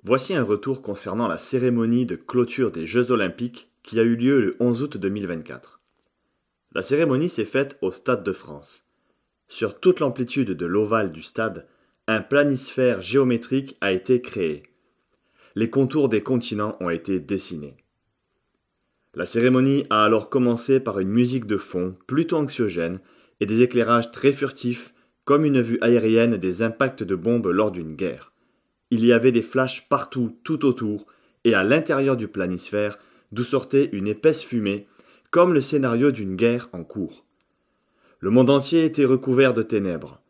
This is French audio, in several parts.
Voici un retour concernant la cérémonie de clôture des Jeux Olympiques qui a eu lieu le 11 août 2024. La cérémonie s'est faite au Stade de France. Sur toute l'amplitude de l'ovale du stade, un planisphère géométrique a été créé. Les contours des continents ont été dessinés. La cérémonie a alors commencé par une musique de fond plutôt anxiogène et des éclairages très furtifs comme une vue aérienne des impacts de bombes lors d'une guerre. Il y avait des flashs partout, tout autour, et à l'intérieur du planisphère, d'où sortait une épaisse fumée, comme le scénario d'une guerre en cours. Le monde entier était recouvert de ténèbres.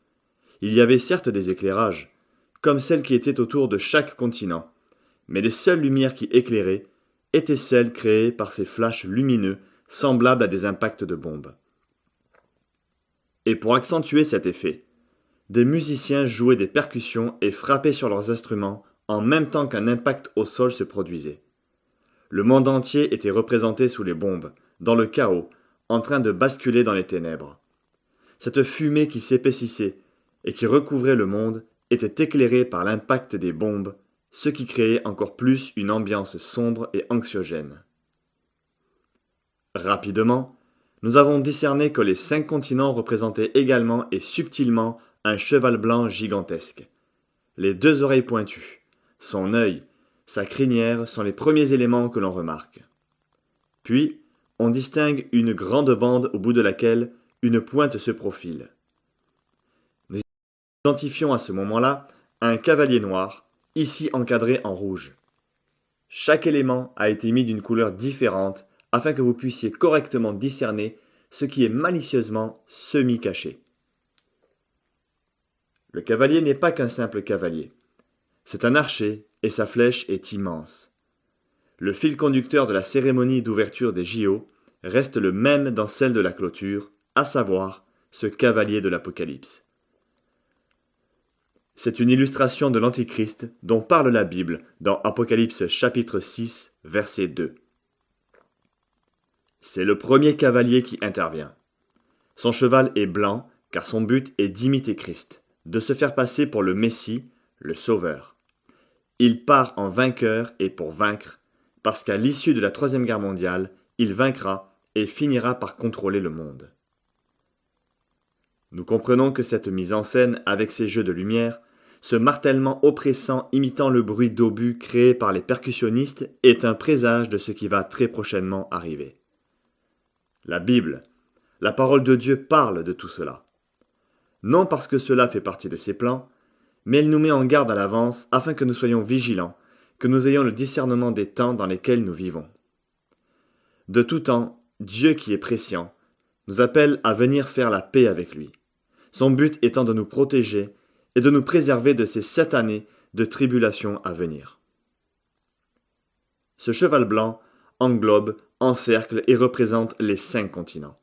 Il y avait certes des éclairages, comme celles qui étaient autour de chaque continent, mais les seules lumières qui éclairaient étaient celles créées par ces flashs lumineux semblables à des impacts de bombes. Et pour accentuer cet effet, des musiciens jouaient des percussions et frappaient sur leurs instruments en même temps qu'un impact au sol se produisait. Le monde entier était représenté sous les bombes, dans le chaos, en train de basculer dans les ténèbres. Cette fumée qui s'épaississait et qui recouvrait le monde était éclairée par l'impact des bombes, ce qui créait encore plus une ambiance sombre et anxiogène. Rapidement, nous avons discerné que les 5 continents représentaient également et subtilement un cheval blanc gigantesque. Les 2 oreilles pointues, son œil, sa crinière sont les premiers éléments que l'on remarque. Puis, on distingue une grande bande au bout de laquelle une pointe se profile. Nous identifions à ce moment-là un cavalier noir, ici encadré en rouge. Chaque élément a été mis d'une couleur différente afin que vous puissiez correctement discerner ce qui est malicieusement semi-caché. Le cavalier n'est pas qu'un simple cavalier. C'est un archer et sa flèche est immense. Le fil conducteur de la cérémonie d'ouverture des JO reste le même dans celle de la clôture, à savoir ce cavalier de l'Apocalypse. C'est une illustration de l'Antichrist dont parle la Bible dans Apocalypse chapitre 6, verset 2. C'est le premier cavalier qui intervient. Son cheval est blanc car son but est d'imiter Christ, de se faire passer pour le Messie, le Sauveur. Il part en vainqueur et pour vaincre, parce qu'à l'issue de la Troisième Guerre mondiale, il vaincra et finira par contrôler le monde. Nous comprenons que cette mise en scène, avec ses jeux de lumière, ce martèlement oppressant imitant le bruit d'obus créé par les percussionnistes, est un présage de ce qui va très prochainement arriver. La Bible, la parole de Dieu parle de tout cela. Non parce que cela fait partie de ses plans, mais elle nous met en garde à l'avance afin que nous soyons vigilants, que nous ayons le discernement des temps dans lesquels nous vivons. De tout temps, Dieu qui est prescient, nous appelle à venir faire la paix avec lui, son but étant de nous protéger et de nous préserver de ces 7 années de tribulation à venir. Ce cheval blanc englobe, encercle et représente les 5 continents.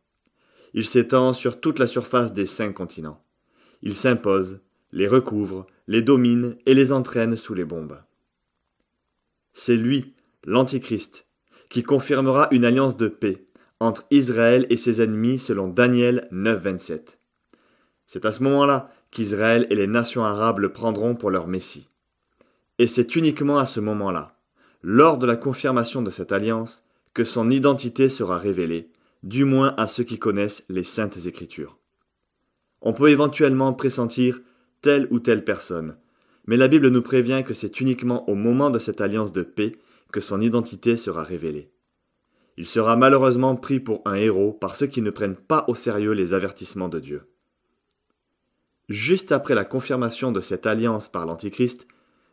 Il s'étend sur toute la surface des 5 continents. Il s'impose, les recouvre, les domine et les entraîne sous les bombes. C'est lui, l'Antichrist, qui confirmera une alliance de paix entre Israël et ses ennemis selon Daniel 9, 27. C'est à ce moment-là qu'Israël et les nations arabes le prendront pour leur Messie. Et c'est uniquement à ce moment-là, lors de la confirmation de cette alliance, que son identité sera révélée, du moins à ceux qui connaissent les Saintes Écritures. On peut éventuellement pressentir telle ou telle personne, mais la Bible nous prévient que c'est uniquement au moment de cette alliance de paix que son identité sera révélée. Il sera malheureusement pris pour un héros par ceux qui ne prennent pas au sérieux les avertissements de Dieu. Juste après la confirmation de cette alliance par l'Antichrist,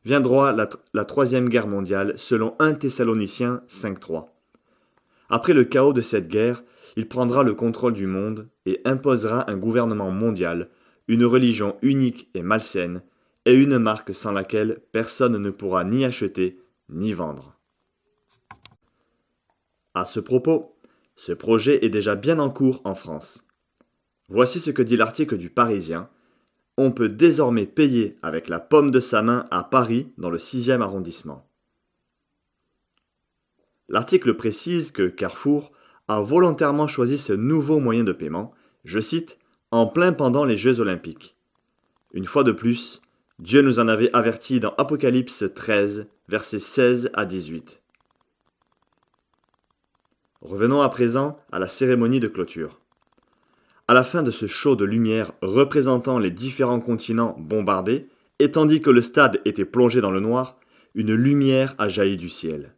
viendra la Troisième Guerre mondiale selon 1 Thessaloniciens 5.3. Après le chaos de cette guerre, il prendra le contrôle du monde et imposera un gouvernement mondial, une religion unique et malsaine, et une marque sans laquelle personne ne pourra ni acheter ni vendre. À ce propos, ce projet est déjà bien en cours en France. Voici ce que dit l'article du Parisien. On peut désormais payer avec la paume de sa main à Paris dans le 6e arrondissement. L'article précise que Carrefour a volontairement choisi ce nouveau moyen de paiement, je cite, en plein pendant les Jeux Olympiques. Une fois de plus, Dieu nous en avait avertis dans Apocalypse 13, versets 16 à 18. Revenons à présent à la cérémonie de clôture. À la fin de ce show de lumière représentant les différents continents bombardés, et tandis que le stade était plongé dans le noir, une lumière a jailli du ciel.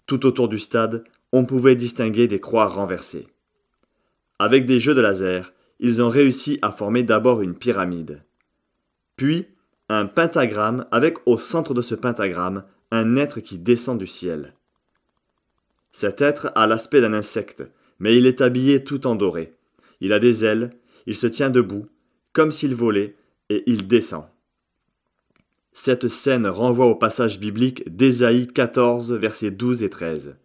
Tout autour du stade, on pouvait distinguer des croix renversées. Avec des jeux de laser, ils ont réussi à former d'abord une pyramide. Puis, un pentagramme avec au centre de ce pentagramme un être qui descend du ciel. Cet être a l'aspect d'un insecte, mais il est habillé tout en doré. Il a des ailes, il se tient debout, comme s'il volait, et il descend. Cette scène renvoie au passage biblique d'Ésaïe 14, versets 12 et 13.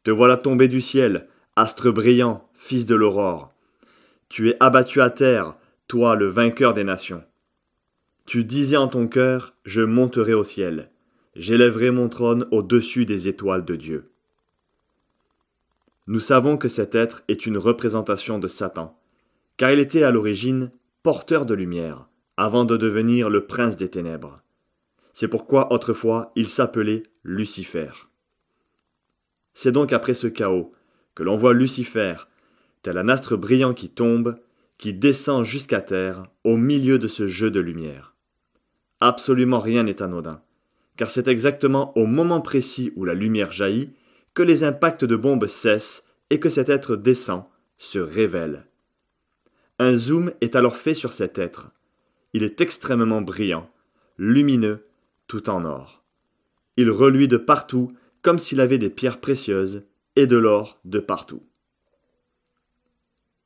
Te voilà tombé du ciel, astre brillant, fils de l'aurore. Tu es abattu à terre, toi le vainqueur des nations. Tu disais en ton cœur, je monterai au ciel, j'élèverai mon trône au-dessus des étoiles de Dieu. Nous savons que cet être est une représentation de Satan, car il était à l'origine porteur de lumière, avant de devenir le prince des ténèbres. C'est pourquoi autrefois il s'appelait Lucifer. C'est donc après ce chaos que l'on voit Lucifer, tel un astre brillant qui tombe, qui descend jusqu'à terre au milieu de ce jeu de lumière. Absolument rien n'est anodin, car c'est exactement au moment précis où la lumière jaillit que les impacts de bombes cessent et que cet être descend, se révèle. Un zoom est alors fait sur cet être. Il est extrêmement brillant, lumineux, tout en or. Il reluit de partout comme s'il avait des pierres précieuses et de l'or de partout.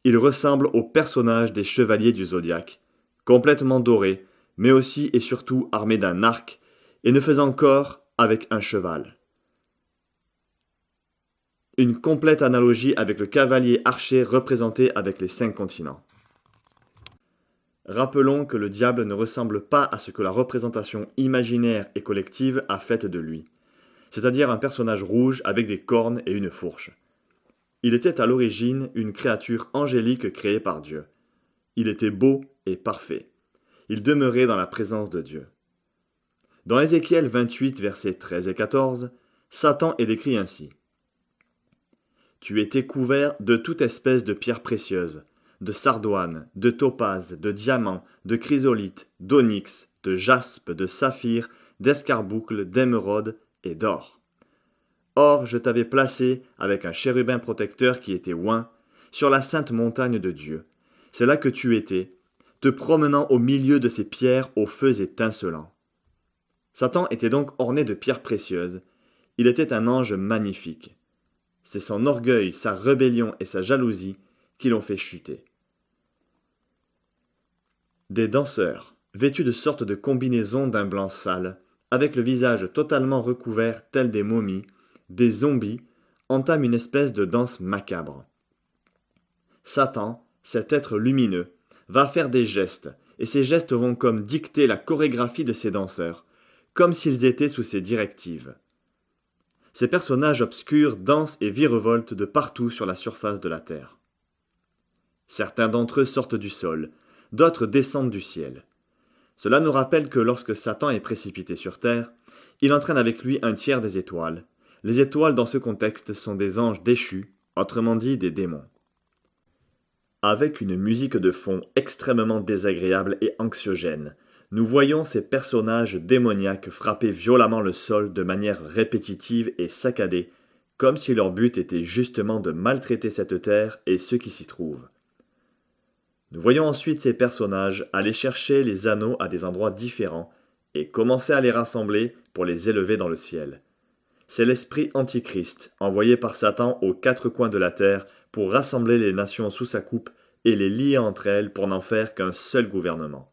Il ressemble au personnage des chevaliers du zodiaque, complètement doré, mais aussi et surtout armé d'un arc et ne faisant corps avec un cheval. Une complète analogie avec le cavalier archer représenté avec les 5 continents. Rappelons que le diable ne ressemble pas à ce que la représentation imaginaire et collective a fait de lui, c'est-à-dire un personnage rouge avec des cornes et une fourche. Il était à l'origine une créature angélique créée par Dieu. Il était beau et parfait. Il demeurait dans la présence de Dieu. Dans Ézéchiel 28, versets 13 et 14, Satan est décrit ainsi. Tu étais couvert de toute espèce de pierres précieuses, de sardoine, de topaze, de diamant, de chrysolite, d'onyx, de jaspe, de saphir, d'escarboucle, d'émeraude et d'or. Or, je t'avais placé, avec un chérubin protecteur qui était oint, sur la sainte montagne de Dieu. C'est là que tu étais, te promenant au milieu de ces pierres aux feux étincelants. Satan était donc orné de pierres précieuses. Il était un ange magnifique. C'est son orgueil, sa rébellion et sa jalousie qui l'ont fait chuter. Des danseurs, vêtus de sortes de combinaisons d'un blanc sale, avec le visage totalement recouvert tel des momies, des zombies, entament une espèce de danse macabre. Satan, cet être lumineux, va faire des gestes, et ces gestes vont comme dicter la chorégraphie de ces danseurs, comme s'ils étaient sous ses directives. Ces personnages obscurs dansent et virevoltent de partout sur la surface de la terre. Certains d'entre eux sortent du sol, d'autres descendent du ciel. Cela nous rappelle que lorsque Satan est précipité sur terre, il entraîne avec lui un tiers des étoiles. Les étoiles dans ce contexte sont des anges déchus, autrement dit des démons. Avec une musique de fond extrêmement désagréable et anxiogène, nous voyons ces personnages démoniaques frapper violemment le sol de manière répétitive et saccadée, comme si leur but était justement de maltraiter cette terre et ceux qui s'y trouvent. Nous voyons ensuite ces personnages aller chercher les anneaux à des endroits différents et commencer à les rassembler pour les élever dans le ciel. C'est l'esprit antichrist envoyé par Satan aux 4 coins de la terre pour rassembler les nations sous sa coupe et les lier entre elles pour n'en faire qu'un seul gouvernement.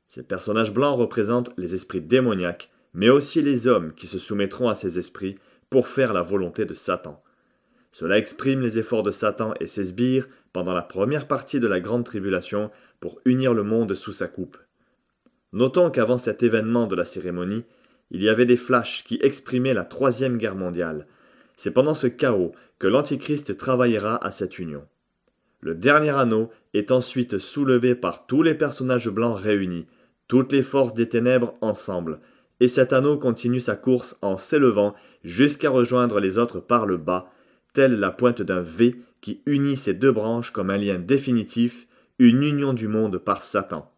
Ces personnages blancs représentent les esprits démoniaques, mais aussi les hommes qui se soumettront à ces esprits pour faire la volonté de Satan. Cela exprime les efforts de Satan et ses sbires pendant la première partie de la grande tribulation pour unir le monde sous sa coupe. Notons qu'avant cet événement de la cérémonie, il y avait des flashs qui exprimaient la Troisième Guerre mondiale. C'est pendant ce chaos que l'Antichrist travaillera à cette union. Le dernier anneau est ensuite soulevé par tous les personnages blancs réunis, toutes les forces des ténèbres ensemble, et cet anneau continue sa course en s'élevant jusqu'à rejoindre les autres par le bas, telle la pointe d'un V qui unit ces deux branches comme un lien définitif, une union du monde par Satan.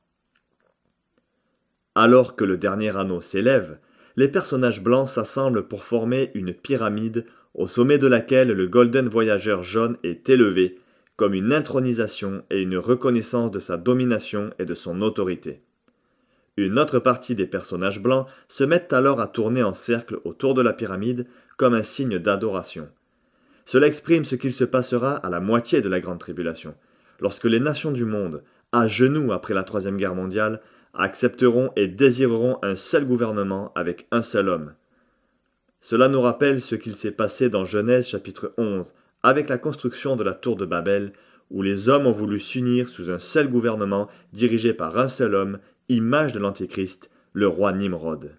Alors que le dernier anneau s'élève, les personnages blancs s'assemblent pour former une pyramide au sommet de laquelle le Golden Voyageur jaune est élevé, comme une intronisation et une reconnaissance de sa domination et de son autorité. Une autre partie des personnages blancs se mettent alors à tourner en cercle autour de la pyramide comme un signe d'adoration. Cela exprime ce qu'il se passera à la moitié de la Grande Tribulation, lorsque les nations du monde, à genoux après la Troisième Guerre mondiale, accepteront et désireront un seul gouvernement avec un seul homme. Cela nous rappelle ce qu'il s'est passé dans Genèse chapitre 11, avec la construction de la tour de Babel, où les hommes ont voulu s'unir sous un seul gouvernement dirigé par un seul homme, image de l'Antéchrist, le roi Nimrod.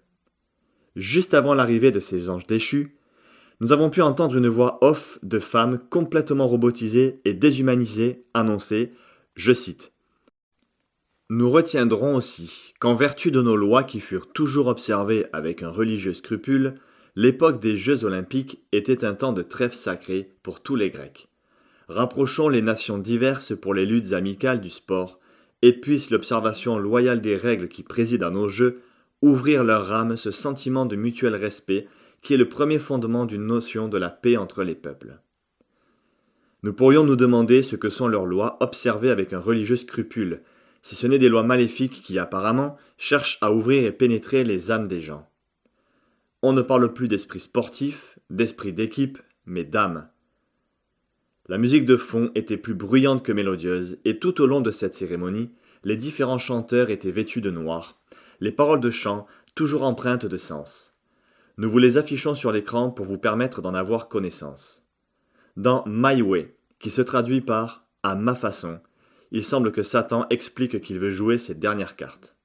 Juste avant l'arrivée de ces anges déchus, nous avons pu entendre une voix off de femme complètement robotisée et déshumanisée annoncer, je cite, « Nous retiendrons aussi qu'en vertu de nos lois qui furent toujours observées avec un religieux scrupule, l'époque des Jeux olympiques était un temps de trêve sacré pour tous les Grecs. Rapprochons les nations diverses pour les luttes amicales du sport, et puisse l'observation loyale des règles qui président à nos Jeux ouvrir leur âme ce sentiment de mutuel respect qui est le premier fondement d'une notion de la paix entre les peuples. » Nous pourrions nous demander ce que sont leurs lois observées avec un religieux scrupule, si ce n'est des lois maléfiques qui apparemment cherchent à ouvrir et pénétrer les âmes des gens. On ne parle plus d'esprit sportif, d'esprit d'équipe, mais d'âme. La musique de fond était plus bruyante que mélodieuse, et tout au long de cette cérémonie, les différents chanteurs étaient vêtus de noir, les paroles de chant toujours empreintes de sens. Nous vous les affichons sur l'écran pour vous permettre d'en avoir connaissance. Dans My Way, qui se traduit par « à ma façon », il semble que Satan explique qu'il veut jouer ses dernières cartes.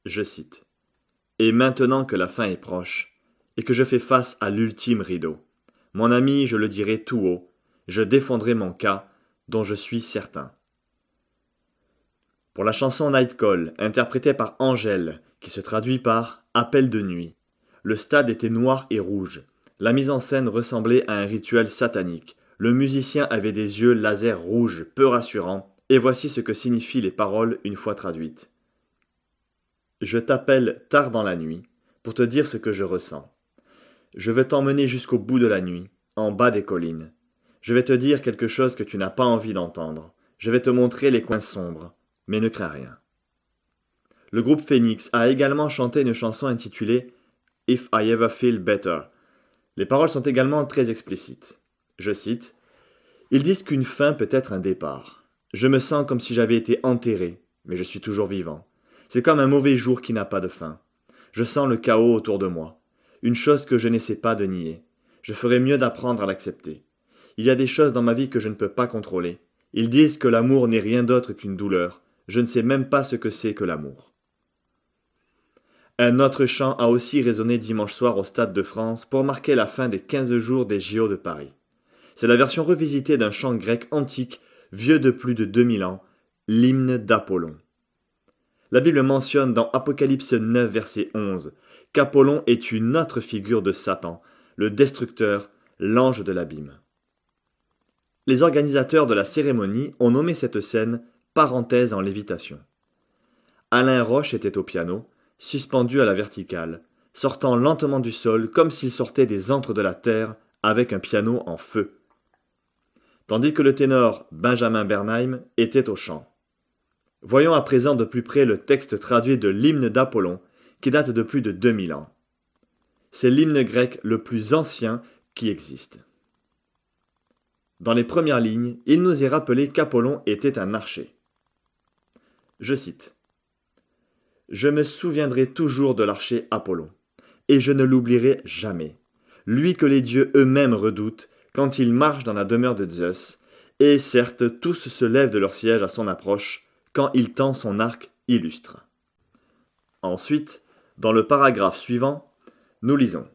Je cite, « Et maintenant que la fin est proche, et que je fais face à l'ultime rideau, mon ami, je le dirai tout haut, je défendrai mon cas, dont je suis certain. » Pour la chanson Night Call, interprétée par Angèle, qui se traduit par « appel de nuit », le stade était noir et rouge. La mise en scène ressemblait à un rituel satanique. Le musicien avait des yeux laser rouges, peu rassurants, et voici ce que signifient les paroles une fois traduites. « Je t'appelle tard dans la nuit, pour te dire ce que je ressens. Je veux t'emmener jusqu'au bout de la nuit, en bas des collines. Je vais te dire quelque chose que tu n'as pas envie d'entendre. Je vais te montrer les coins sombres, mais ne crains rien. » Le groupe Phoenix a également chanté une chanson intitulée « If I Ever Feel Better ». Les paroles sont également très explicites. Je cite, « Ils disent qu'une fin peut être un départ. Je me sens comme si j'avais été enterré, mais je suis toujours vivant. C'est comme un mauvais jour qui n'a pas de fin. Je sens le chaos autour de moi. Une chose que je n'essaie pas de nier. Je ferais mieux d'apprendre à l'accepter. Il y a des choses dans ma vie que je ne peux pas contrôler. Ils disent que l'amour n'est rien d'autre qu'une douleur. Je ne sais même pas ce que c'est que l'amour. » Un autre chant a aussi résonné dimanche soir au Stade de France pour marquer la fin des 15 jours des JO de Paris. C'est la version revisitée d'un chant grec antique, vieux de plus de 2000 ans, l'hymne d'Apollon. La Bible mentionne dans Apocalypse 9, verset 11, qu'Apollon est une autre figure de Satan, le destructeur, l'ange de l'abîme. Les organisateurs de la cérémonie ont nommé cette scène « parenthèse en lévitation ». Alain Roche était au piano, suspendu à la verticale, sortant lentement du sol comme s'il sortait des antres de la terre avec un piano en feu. Tandis que le ténor Benjamin Bernheim était au chant. Voyons à présent de plus près le texte traduit de l'hymne d'Apollon, qui date de plus de 2000 ans. C'est l'hymne grec le plus ancien qui existe. Dans les premières lignes, il nous est rappelé qu'Apollon était un archer. Je cite. « Je me souviendrai toujours de l'archer Apollon, et je ne l'oublierai jamais, lui que les dieux eux-mêmes redoutent quand il marche dans la demeure de Zeus, et certes tous se lèvent de leur siège à son approche, quand il tend son arc illustre. » Ensuite, dans le paragraphe suivant, nous lisons.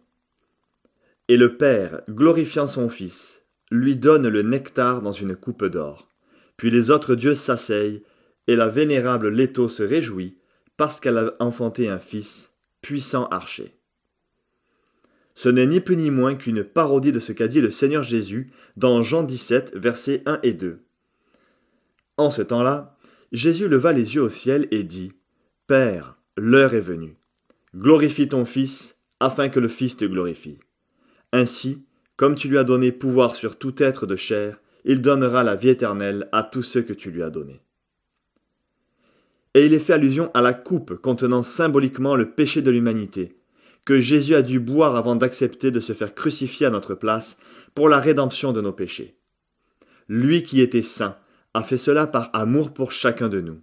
« Et le Père, glorifiant son Fils, lui donne le nectar dans une coupe d'or. Puis les autres dieux s'asseyent, et la vénérable Léto se réjouit, parce qu'elle a enfanté un fils, puissant archer. Ce n'est ni plus ni moins qu'une parodie de ce qu'a dit le Seigneur Jésus dans Jean 17, versets 1 et 2. En ce temps-là, Jésus leva les yeux au ciel et dit : « Père, l'heure est venue. Glorifie ton Fils, afin que le Fils te glorifie. Ainsi, comme tu lui as donné pouvoir sur tout être de chair, il donnera la vie éternelle à tous ceux que tu lui as donnés. » Et il est fait allusion à la coupe contenant symboliquement le péché de l'humanité, que Jésus a dû boire avant d'accepter de se faire crucifier à notre place pour la rédemption de nos péchés. Lui qui était saint a fait cela par amour pour chacun de nous.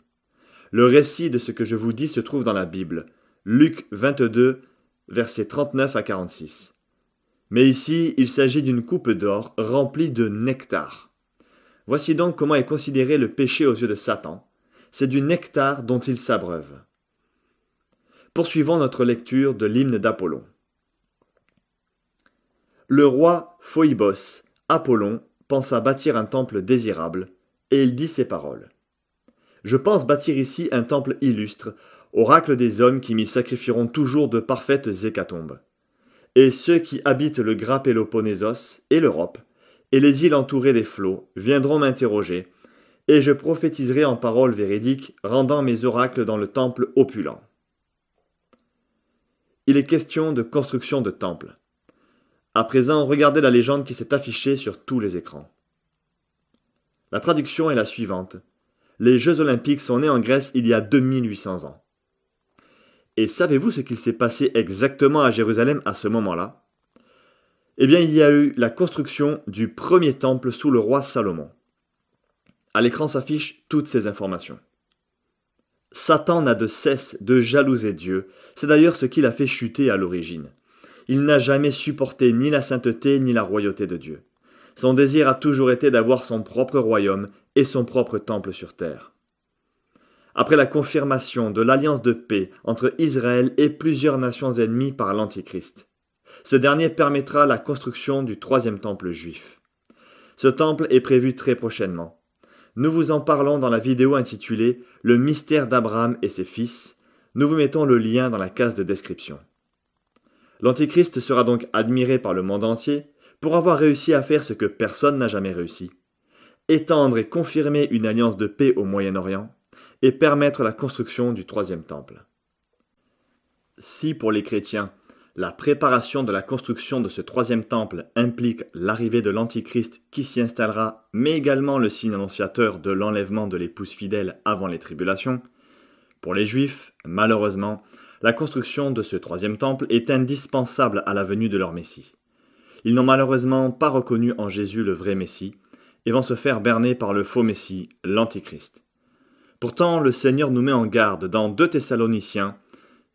Le récit de ce que je vous dis se trouve dans la Bible, Luc 22, versets 39 à 46. Mais ici, il s'agit d'une coupe d'or remplie de nectar. Voici donc comment est considéré le péché aux yeux de Satan. C'est du nectar dont il s'abreuve. Poursuivons notre lecture de l'hymne d'Apollon. Le roi Phoibos, Apollon, pensa bâtir un temple désirable, et il dit ces paroles. « Je pense bâtir ici un temple illustre, oracle des hommes qui m'y sacrifieront toujours de parfaites hécatombes. Et ceux qui habitent le Grand Péloponnésos et l'Europe, et les îles entourées des flots, viendront m'interroger, et je prophétiserai en paroles véridiques, rendant mes oracles dans le temple opulent. » Il est question de construction de temples. À présent, regardez la légende qui s'est affichée sur tous les écrans. La traduction est la suivante. Les Jeux Olympiques sont nés en Grèce il y a 2800 ans. Et savez-vous ce qu'il s'est passé exactement à Jérusalem à ce moment-là ? Eh bien, il y a eu la construction du premier temple sous le roi Salomon. À l'écran s'affichent toutes ces informations. Satan n'a de cesse de jalouser Dieu, c'est d'ailleurs ce qui l'a fait chuter à l'origine. Il n'a jamais supporté ni la sainteté ni la royauté de Dieu. Son désir a toujours été d'avoir son propre royaume et son propre temple sur terre. Après la confirmation de l'alliance de paix entre Israël et plusieurs nations ennemies par l'Antichrist, ce dernier permettra la construction du troisième temple juif. Ce temple est prévu très prochainement. Nous vous en parlons dans la vidéo intitulée « Le mystère d'Abraham et ses fils ». Nous vous mettons le lien dans la case de description. L'Antichrist sera donc admiré par le monde entier pour avoir réussi à faire ce que personne n'a jamais réussi. Étendre et confirmer une alliance de paix au Moyen-Orient et permettre la construction du troisième temple. Si pour les chrétiens, la préparation de la construction de ce troisième temple implique l'arrivée de l'Antichrist qui s'y installera, mais également le signe annonciateur de l'enlèvement de l'épouse fidèle avant les tribulations, pour les Juifs, malheureusement, la construction de ce troisième temple est indispensable à la venue de leur Messie. Ils n'ont malheureusement pas reconnu en Jésus le vrai Messie et vont se faire berner par le faux Messie, l'Antichrist. Pourtant, le Seigneur nous met en garde dans 2 Thessaloniciens,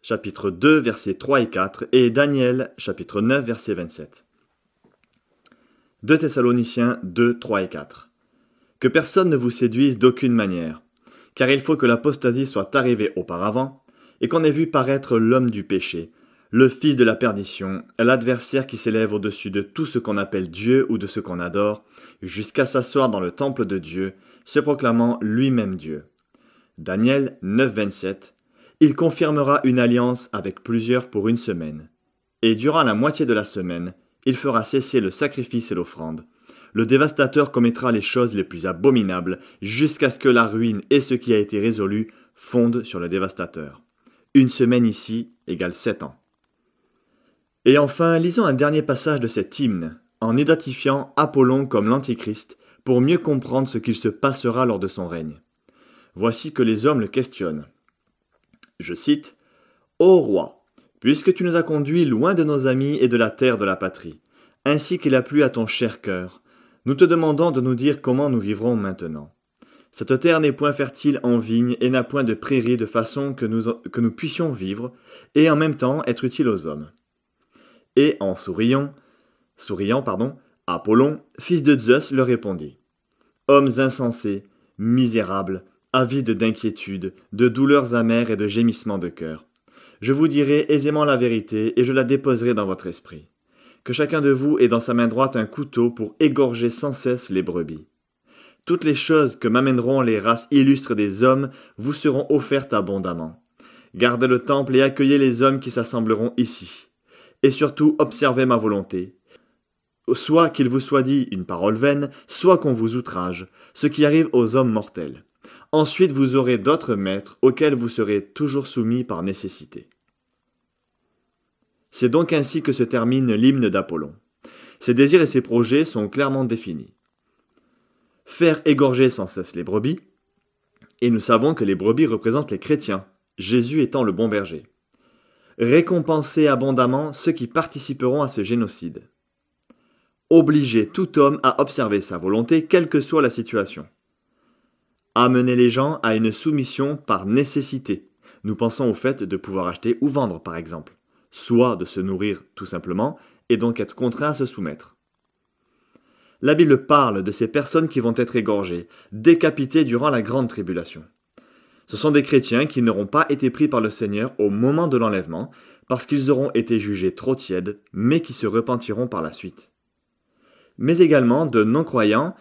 chapitre 2, versets 3 et 4, et Daniel, chapitre 9, verset 27. 2 Thessaloniciens 2, 3 et 4. Que personne ne vous séduise d'aucune manière, car il faut que l'apostasie soit arrivée auparavant, et qu'on ait vu paraître l'homme du péché, le fils de la perdition, l'adversaire qui s'élève au-dessus de tout ce qu'on appelle Dieu ou de ce qu'on adore, jusqu'à s'asseoir dans le temple de Dieu, se proclamant lui-même Dieu. Daniel 9, 27. Il confirmera une alliance avec plusieurs pour une semaine. Et durant la moitié de la semaine, il fera cesser le sacrifice et l'offrande. Le dévastateur commettra les choses les plus abominables jusqu'à ce que la ruine et ce qui a été résolu fondent sur le dévastateur. Une semaine ici égale 7 ans. Et enfin, lisons un dernier passage de cet hymne, en identifiant Apollon comme l'Antichrist, pour mieux comprendre ce qu'il se passera lors de son règne. Voici que les hommes le questionnent. Je cite, « Ô roi, puisque tu nous as conduits loin de nos amis et de la terre de la patrie, ainsi qu'il a plu à ton cher cœur, nous te demandons de nous dire comment nous vivrons maintenant. Cette terre n'est point fertile en vignes et n'a point de prairies de façon que nous puissions vivre et en même temps être utiles aux hommes. » Et en souriant, Apollon, fils de Zeus, leur répondit. « Hommes insensés, misérables, avides d'inquiétude, de douleurs amères et de gémissements de cœur. Je vous dirai aisément la vérité et je la déposerai dans votre esprit. Que chacun de vous ait dans sa main droite un couteau pour égorger sans cesse les brebis. Toutes les choses que m'amèneront les races illustres des hommes vous seront offertes abondamment. Gardez le temple et accueillez les hommes qui s'assembleront ici. Et surtout, observez ma volonté. Soit qu'il vous soit dit une parole vaine, soit qu'on vous outrage, ce qui arrive aux hommes mortels. Ensuite, vous aurez d'autres maîtres auxquels vous serez toujours soumis par nécessité. C'est donc ainsi que se termine l'hymne d'Apollon. Ses désirs et ses projets sont clairement définis. Faire égorger sans cesse les brebis, et nous savons que les brebis représentent les chrétiens, Jésus étant le bon berger. Récompenser abondamment ceux qui participeront à ce génocide. Obliger tout homme à observer sa volonté, quelle que soit la situation. Amener les gens à une soumission par nécessité. Nous pensons au fait de pouvoir acheter ou vendre, par exemple. Soit de se nourrir tout simplement, et donc être contraint à se soumettre. La Bible parle de ces personnes qui vont être égorgées, décapitées durant la grande tribulation. Ce sont des chrétiens qui n'auront pas été pris par le Seigneur au moment de l'enlèvement, parce qu'ils auront été jugés trop tièdes, mais qui se repentiront par la suite. Mais également de non-croyants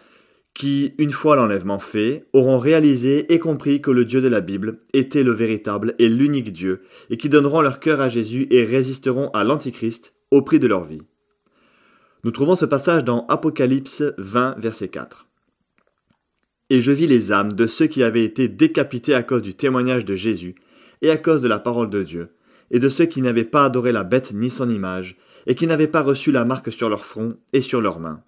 qui, une fois l'enlèvement fait, auront réalisé et compris que le Dieu de la Bible était le véritable et l'unique Dieu, et qui donneront leur cœur à Jésus et résisteront à l'Antichrist au prix de leur vie. Nous trouvons ce passage dans Apocalypse 20, verset 4. « Et je vis les âmes de ceux qui avaient été décapités à cause du témoignage de Jésus, et à cause de la parole de Dieu, et de ceux qui n'avaient pas adoré la bête ni son image, et qui n'avaient pas reçu la marque sur leur front et sur leurs mains.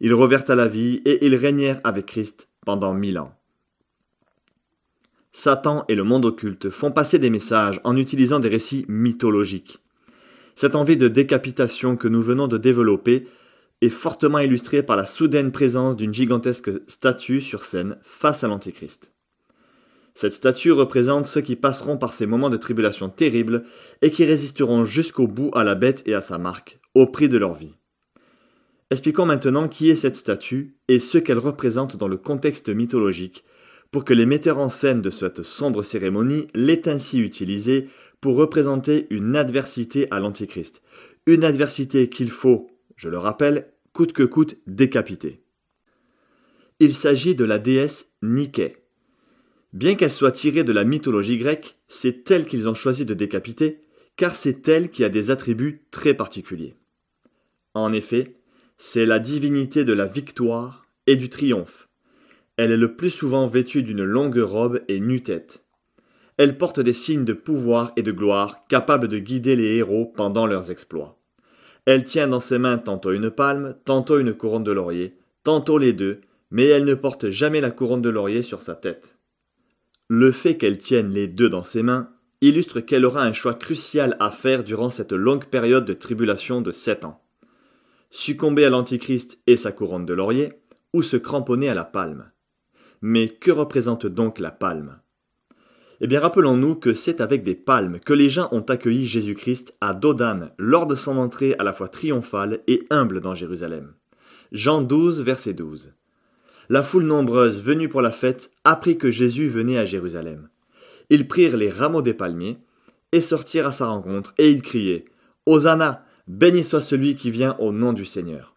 Ils revinrent à la vie, et ils régnèrent avec Christ pendant 1000 ans. » Satan et le monde occulte font passer des messages en utilisant des récits mythologiques. Cette envie de décapitation que nous venons de développer est fortement illustrée par la soudaine présence d'une gigantesque statue sur scène face à l'Antéchrist. Cette statue représente ceux qui passeront par ces moments de tribulation terribles et qui résisteront jusqu'au bout à la bête et à sa marque, au prix de leur vie. Expliquons maintenant qui est cette statue et ce qu'elle représente dans le contexte mythologique, pour que les metteurs en scène de cette sombre cérémonie l'aient ainsi utilisée pour représenter une adversité à l'Antichrist. Une adversité qu'il faut, je le rappelle, coûte que coûte décapiter. Il s'agit de la déesse Nike. Bien qu'elle soit tirée de la mythologie grecque, c'est elle qu'ils ont choisi de décapiter, car c'est elle qui a des attributs très particuliers. En effet, c'est la divinité de la victoire et du triomphe. Elle est le plus souvent vêtue d'une longue robe et nu-tête. Elle porte des signes de pouvoir et de gloire capables de guider les héros pendant leurs exploits. Elle tient dans ses mains tantôt une palme, tantôt une couronne de laurier, tantôt les deux, mais elle ne porte jamais la couronne de laurier sur sa tête. Le fait qu'elle tienne les deux dans ses mains illustre qu'elle aura un choix crucial à faire durant cette longue période de tribulation de 7 ans. Succomber à l'Antichrist et sa couronne de laurier, ou se cramponner à la palme. Mais que représente donc la palme ? Eh bien, rappelons-nous que c'est avec des palmes que les gens ont accueilli Jésus-Christ à dos d'âne lors de son entrée à la fois triomphale et humble dans Jérusalem. Jean 12, verset 12. La foule nombreuse venue pour la fête apprit que Jésus venait à Jérusalem. Ils prirent les rameaux des palmiers et sortirent à sa rencontre, et ils criaient « Hosanna, béni soit celui qui vient au nom du Seigneur ».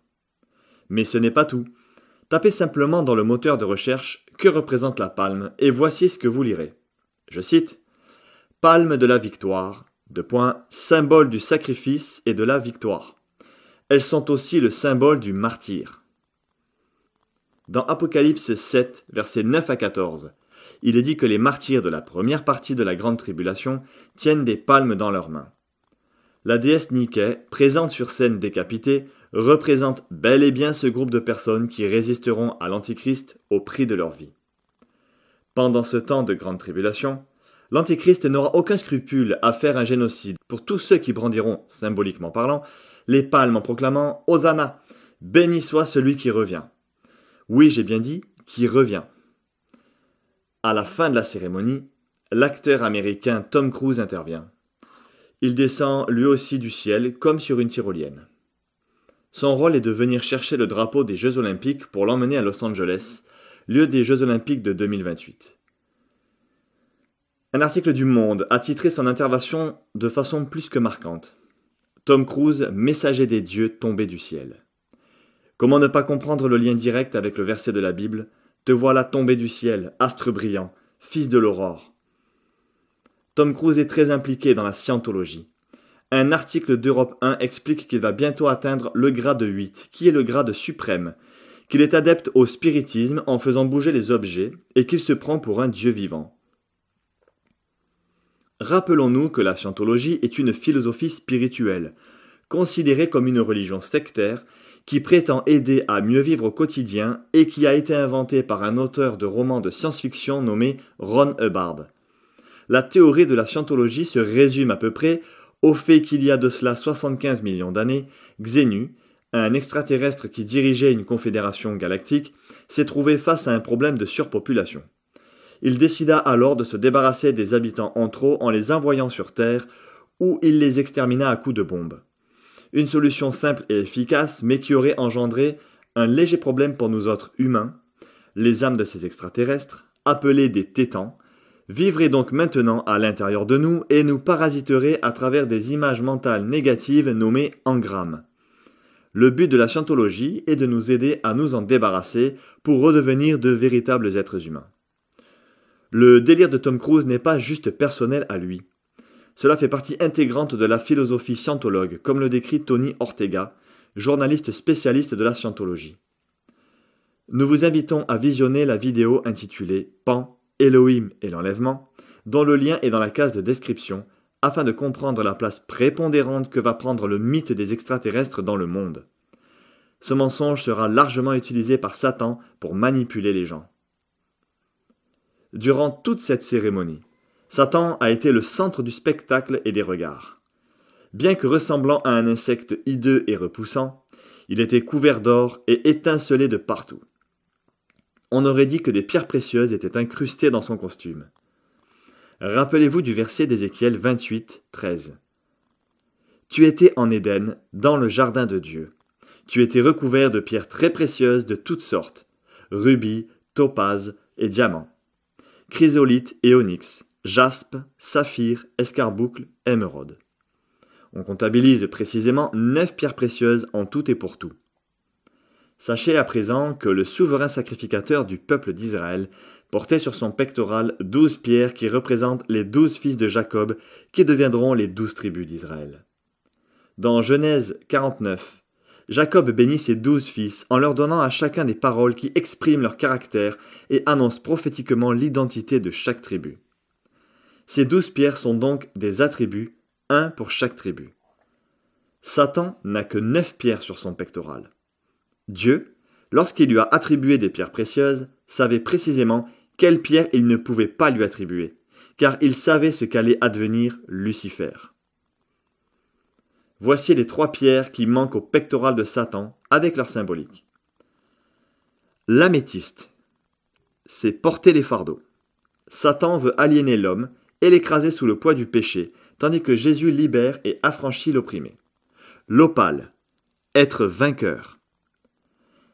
Mais ce n'est pas tout. Tapez simplement dans le moteur de recherche « Que représente la palme ?» et voici ce que vous lirez. Je cite « Palme de la victoire, symbole du sacrifice et de la victoire. Elles sont aussi le symbole du martyr. » Dans Apocalypse 7, versets 9 à 14, il est dit que les martyrs de la première partie de la grande tribulation tiennent des palmes dans leurs mains. La déesse Nike, présente sur scène décapitée, représente bel et bien ce groupe de personnes qui résisteront à l'Antichrist au prix de leur vie. Pendant ce temps de grande tribulation, l'Antichrist n'aura aucun scrupule à faire un génocide pour tous ceux qui brandiront, symboliquement parlant, les palmes en proclamant « Hosanna, béni soit celui qui revient ». Oui, j'ai bien dit « qui revient ». À la fin de la cérémonie, l'acteur américain Tom Cruise intervient. Il descend lui aussi du ciel comme sur une tyrolienne. Son rôle est de venir chercher le drapeau des Jeux Olympiques pour l'emmener à Los Angeles, lieu des Jeux Olympiques de 2028. Un article du Monde a titré son intervention de façon plus que marquante. Tom Cruise, messager des dieux tombé du ciel. Comment ne pas comprendre le lien direct avec le verset de la Bible « Te voilà tombé du ciel, astre brillant, fils de l'aurore ». Tom Cruise est très impliqué dans la scientologie. Un article d'Europe 1 explique qu'il va bientôt atteindre le grade 8, qui est le grade suprême, qu'il est adepte au spiritisme en faisant bouger les objets et qu'il se prend pour un dieu vivant. Rappelons-nous que la scientologie est une philosophie spirituelle, considérée comme une religion sectaire qui prétend aider à mieux vivre au quotidien et qui a été inventée par un auteur de romans de science-fiction nommé Ron Hubbard. La théorie de la scientologie se résume à peu près au fait qu'il y a de cela 75 millions d'années, Xenu, un extraterrestre qui dirigeait une confédération galactique, s'est trouvé face à un problème de surpopulation. Il décida alors de se débarrasser des habitants en trop en les envoyant sur Terre, où il les extermina à coups de bombes. Une solution simple et efficace, mais qui aurait engendré un léger problème pour nous autres humains. Les âmes de ces extraterrestres, appelées des tétans, vivraient donc maintenant à l'intérieur de nous et nous parasiteraient à travers des images mentales négatives nommées engrammes. Le but de la scientologie est de nous aider à nous en débarrasser pour redevenir de véritables êtres humains. Le délire de Tom Cruise n'est pas juste personnel à lui. Cela fait partie intégrante de la philosophie scientologue, comme le décrit Tony Ortega, journaliste spécialiste de la scientologie. Nous vous invitons à visionner la vidéo intitulée Pan, Elohim et l'enlèvement, dont le lien est dans la case de description, afin de comprendre la place prépondérante que va prendre le mythe des extraterrestres dans le monde. Ce mensonge sera largement utilisé par Satan pour manipuler les gens. Durant toute cette cérémonie, Satan a été le centre du spectacle et des regards. Bien que ressemblant à un insecte hideux et repoussant, il était couvert d'or et étincelait de partout. On aurait dit que des pierres précieuses étaient incrustées dans son costume. Rappelez-vous du verset d'Ézéchiel 28, 13. « Tu étais en Éden, dans le jardin de Dieu. Tu étais recouvert de pierres très précieuses de toutes sortes, rubis, topazes et diamants, chrysolite et onyx, jaspe, saphir, escarboucle, émeraude. » On comptabilise précisément 9 pierres précieuses en tout et pour tout. Sachez à présent que le souverain sacrificateur du peuple d'Israël portait sur son pectoral 12 pierres qui représentent les 12 fils de Jacob qui deviendront les 12 tribus d'Israël. Dans Genèse 49, Jacob bénit ses 12 fils en leur donnant à chacun des paroles qui expriment leur caractère et annoncent prophétiquement l'identité de chaque tribu. Ces 12 pierres sont donc des attributs, un pour chaque tribu. Satan n'a que 9 pierres sur son pectoral. Dieu, lorsqu'il lui a attribué des pierres précieuses, savait précisément quelle pierre il ne pouvait pas lui attribuer, car il savait ce qu'allait advenir Lucifer. Voici les 3 pierres qui manquent au pectoral de Satan avec leur symbolique. L'améthyste, c'est porter les fardeaux. Satan veut aliéner l'homme et l'écraser sous le poids du péché, tandis que Jésus libère et affranchit l'opprimé. L'opale, être vainqueur.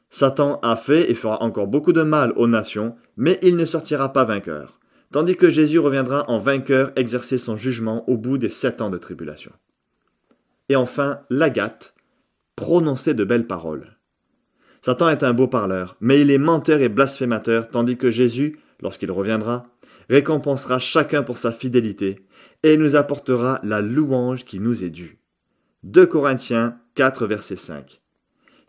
Satan a fait et fera encore beaucoup de mal aux nations, mais il ne sortira pas vainqueur, tandis que Jésus reviendra en vainqueur exercer son jugement au bout des 7 ans de tribulation. Et enfin, l'agate, prononcer de belles paroles. Satan est un beau parleur, mais il est menteur et blasphémateur, tandis que Jésus, lorsqu'il reviendra, récompensera chacun pour sa fidélité et nous apportera la louange qui nous est due. 2 Corinthiens 4, verset 5.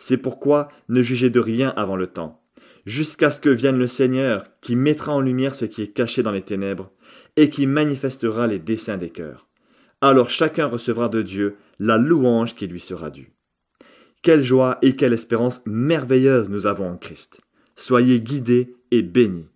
C'est pourquoi ne jugez de rien avant le temps, jusqu'à ce que vienne le Seigneur qui mettra en lumière ce qui est caché dans les ténèbres et qui manifestera les desseins des cœurs. Alors chacun recevra de Dieu la louange qui lui sera due. Quelle joie et quelle espérance merveilleuse nous avons en Christ. Soyez guidés et bénis.